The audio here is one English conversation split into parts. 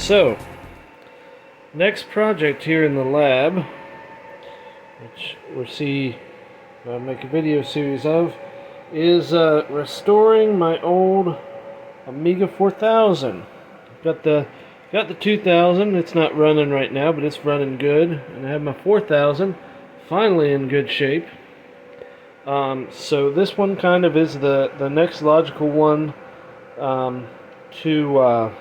So, next project here in the lab, which we'll see, make a video series of, is restoring my old Amiga 4000. Got the 2000. It's not running right now, but it's running good, and I have my 4000 finally in good shape. So this one kind of is the next logical one to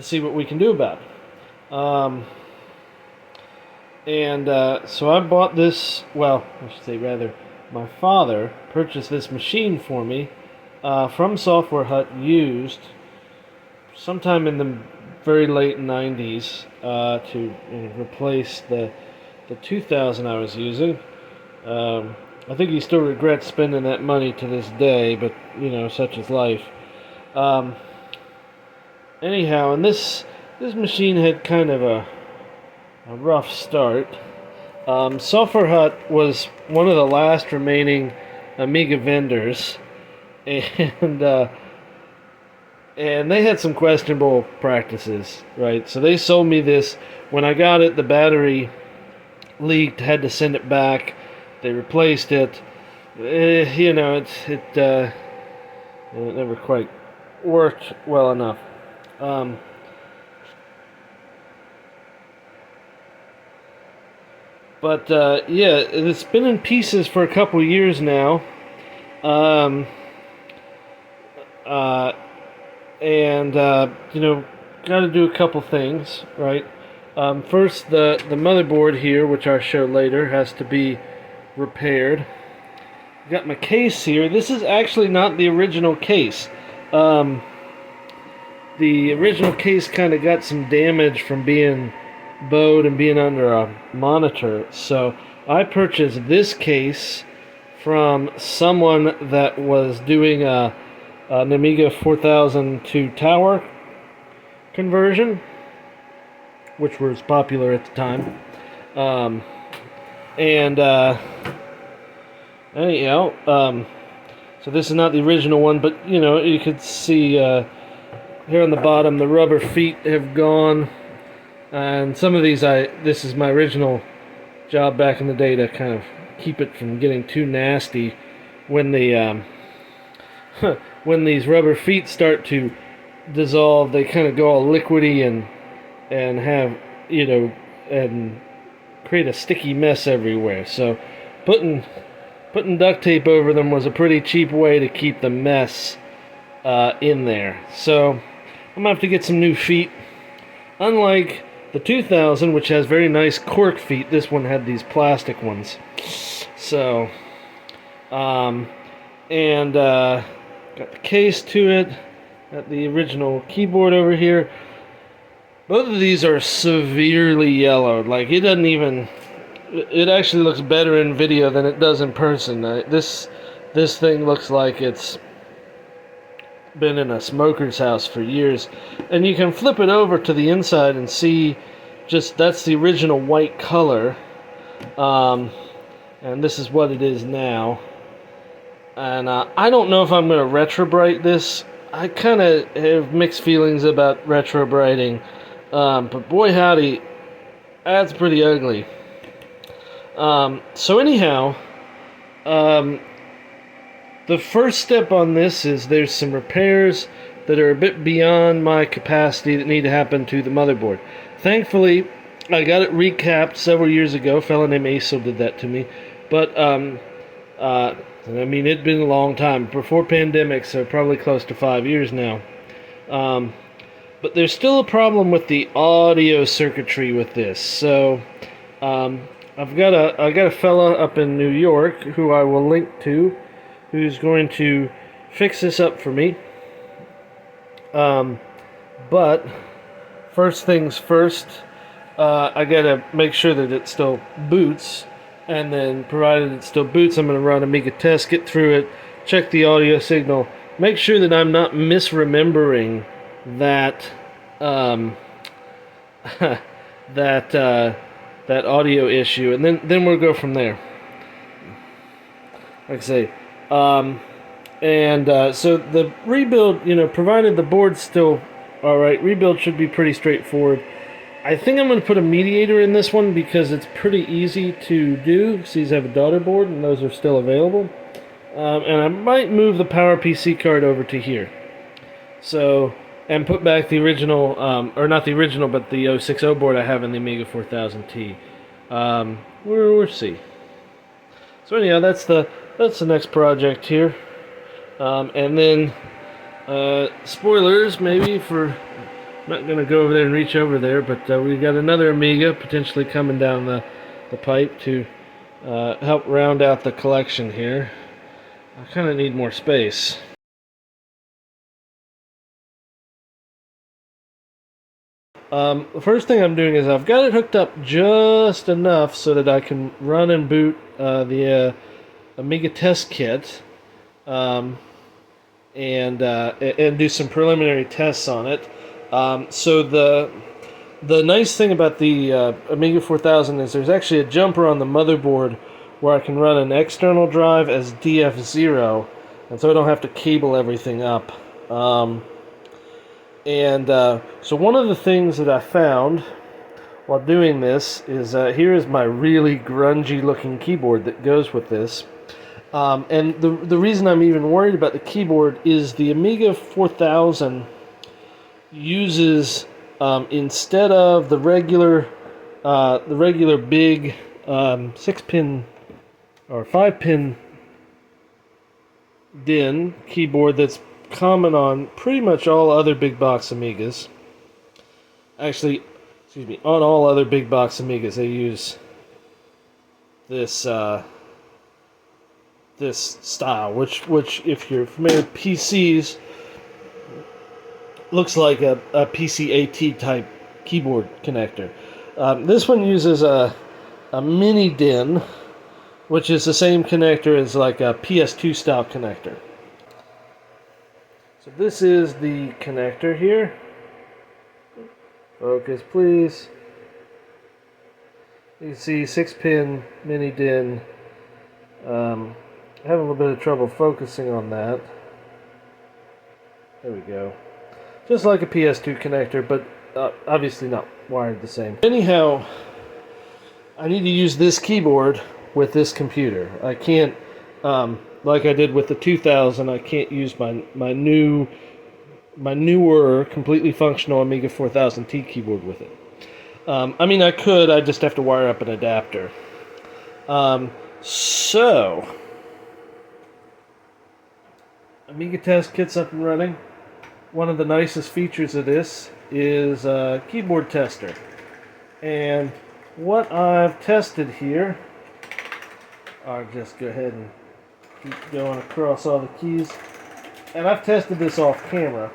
see what we can do about it. So I bought this, well, I should say rather, my father purchased this machine for me from Software Hut used sometime in the very late 90s to replace the 2000 I was using. I think he still regrets spending that money to this day, but such is life. Anyhow, and this machine had kind of a rough start. Software Hut was one of the last remaining Amiga vendors, and they had some questionable practices, right? So they sold me this. When I got it, the battery leaked, had to send it back. They replaced it. It never quite worked well enough. Yeah, it's been in pieces for a couple years now. Got to do a couple things, right? First, the motherboard here, which I'll show later, has to be repaired. Got my case here. This is actually not the original case. The original case kind of got some damage from being bowed and being under a monitor. So I purchased this case from someone that was doing an Amiga 4000 to tower conversion, which was popular at the time. So this is not the original one, but you could see here on the bottom the rubber feet have gone, and some of these this is my original job back in the day to kind of keep it from getting too nasty when the when these rubber feet start to dissolve. They kind of go all liquidy and have and create a sticky mess everywhere. So putting duct tape over them was a pretty cheap way to keep the mess in there. So I'm gonna have to get some new feet. Unlike the 2000, which has very nice cork feet, this one had these plastic ones. So got the case to it. Got the original keyboard over here. Both of these are severely yellowed. Like, it doesn't even... It actually looks better in video than it does in person. This thing looks like it's been in a smoker's house for years. And you can flip it over to the inside and see that's the original white color. And this is what it is now. And I don't know if I'm going to retrobrite this. I kind of have mixed feelings about retrobriting. But boy howdy, that's pretty ugly. So anyhow, the first step on this is there's some repairs that are a bit beyond my capacity that need to happen to the motherboard. Thankfully, I got it recapped several years ago. A fellow named Aso did that to me. But, it'd been a long time. Before pandemic, so probably close to 5 years now. But there's still a problem with the audio circuitry with this. So, I got a fella up in New York who I will link to, who's going to fix this up for me. But first things first, I gotta make sure that it still boots, and then provided it still boots, I'm gonna run Amiga test, get through it, check the audio signal, make sure that I'm not misremembering that that audio issue, and then we'll go from there. Like I say, so the rebuild, provided the board's still alright. Rebuild should be pretty straightforward. I think I'm going to put a mediator in this one because it's pretty easy to do. See, these have a daughter board, and those are still available. And I might move the PowerPC card over to here. So, and put back the original, or not the original, but the 060 board I have in the Amiga 4000T. We'll see. So anyhow, that's the next project here. And then, spoilers maybe for... I'm not going to go over there and reach over there, but we got another Amiga potentially coming down the pipe to help round out the collection here. I kind of need more space. The first thing I'm doing is I've got it hooked up just enough so that I can run and boot the Amiga test kit and do some preliminary tests on it. So the nice thing about the Amiga 4000 is there's actually a jumper on the motherboard where I can run an external drive as DF0, and so I don't have to cable everything up. So one of the things that I found while doing this is here is my really grungy looking keyboard that goes with this. And the reason I'm even worried about the keyboard is the Amiga 4000 uses instead of the regular big 6-pin or 5-pin DIN keyboard that's common on pretty much all other big box Amigas. Actually, excuse me, on all other big box Amigas they use this this style, which if you're familiar with PCs, looks like a PCAT type keyboard connector. This one uses a mini DIN, which is the same connector as like a PS2 style connector. So this is the connector here. Focus, please. You can see 6-pin mini DIN. I'm having a little bit of trouble focusing on that. There we go. Just like a PS2 connector, but obviously not wired the same. Anyhow, I need to use this keyboard with this computer. I can't, like I did with the 2000, I can't use my newer, completely functional Amiga 4000T keyboard with it. I mean, I could, I just have to wire up an adapter. So, Amiga test kit's up and running. One of the nicest features of this is a keyboard tester. And what I've tested here, I'll just go ahead and keep going across all the keys. And I've tested this off camera,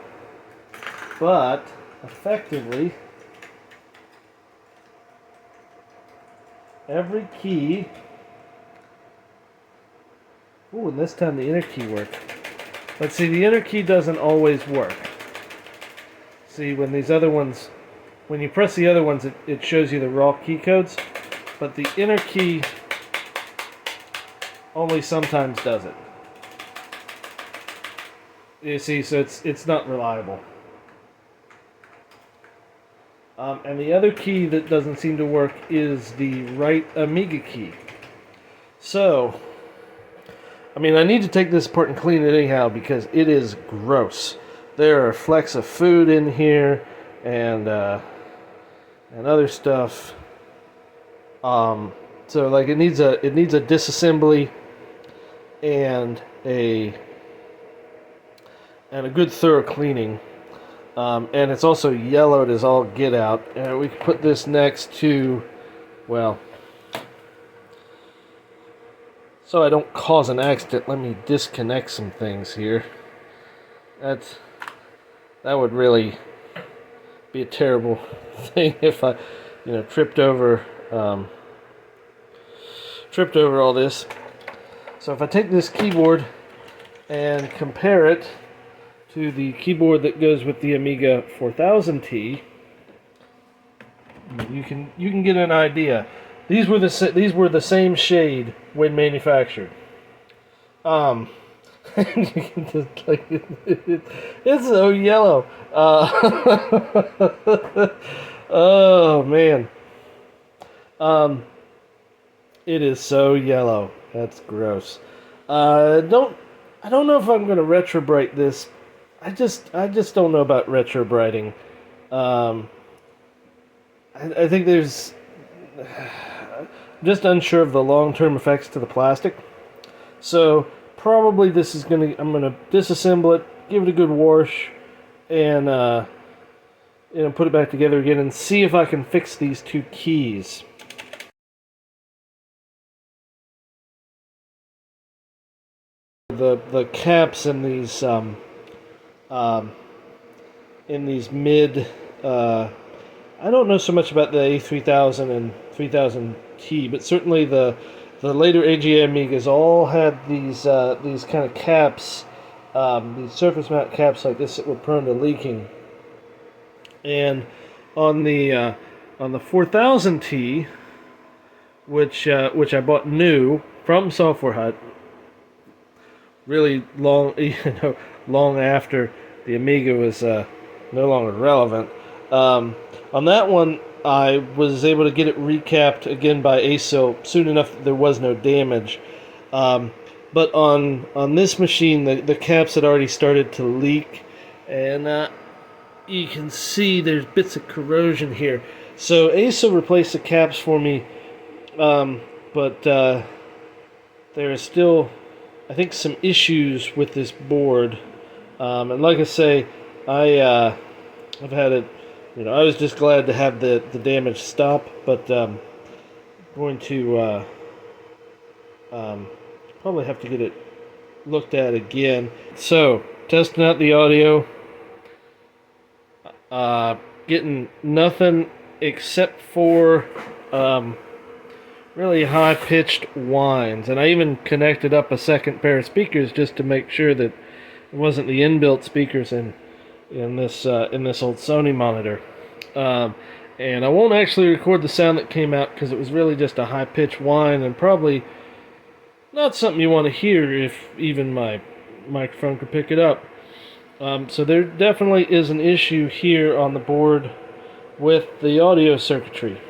but effectively, every key, ooh, and this time the inner key worked. But see, the inner key doesn't always work. See, when these other ones, when you press the other ones, it shows you the raw key codes, but the inner key only sometimes does it. You see, so it's not reliable. And the other key that doesn't seem to work is the right Amiga key. So, I mean, I need to take this apart and clean it anyhow because it is gross. There are flecks of food in here and other stuff. So like it needs a disassembly and a good thorough cleaning. And it's also yellowed as all get out. And we can put this next to, well, so I don't cause an accident, let me disconnect some things here. That would really be a terrible thing if I, tripped over all this. So if I take this keyboard and compare it to the keyboard that goes with the Amiga 4000T, you can get an idea. These were the same shade when manufactured. You can just like it's so yellow. Oh man, um, it is so yellow. That's gross. Don't I don't know if I'm gonna retrobrite this. I just don't know about retrobriting. Um, I think there's just unsure of the long-term effects to the plastic. So probably I'm gonna disassemble it, give it a good wash, and put it back together again and see if I can fix these two keys. The caps in these mid. I don't know so much about the A3000 and 3000T, but certainly the later AGA Amigas all had these kind of caps, these surface mount caps like this that were prone to leaking. And on the 4000T, which I bought new from Software Hut, really long, long after the Amiga was no longer relevant. On that one, I was able to get it recapped again by ASIL soon enough that there was no damage. But on this machine, the caps had already started to leak, and you can see there's bits of corrosion here. So ASIL replaced the caps for me, but there are still, I think, some issues with this board. And like I say, I've had it. I was just glad to have the damage stop, but going to probably have to get it looked at again. So, testing out the audio, getting nothing except for really high-pitched whines, and I even connected up a second pair of speakers just to make sure that it wasn't the inbuilt speakers in this old Sony monitor. And I won't actually record the sound that came out because it was really just a high-pitched whine and probably not something you want to hear if even my microphone could pick it up. So there definitely is an issue here on the board with the audio circuitry,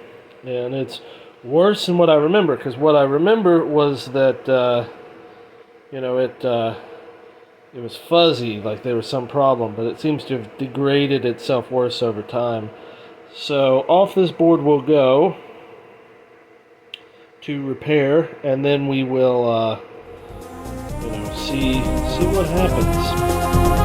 and it's worse than what I remember, because what I remember was that it was fuzzy, like there was some problem, but it seems to have degraded itself worse over time. So off this board will go to repair, and then we will see what happens.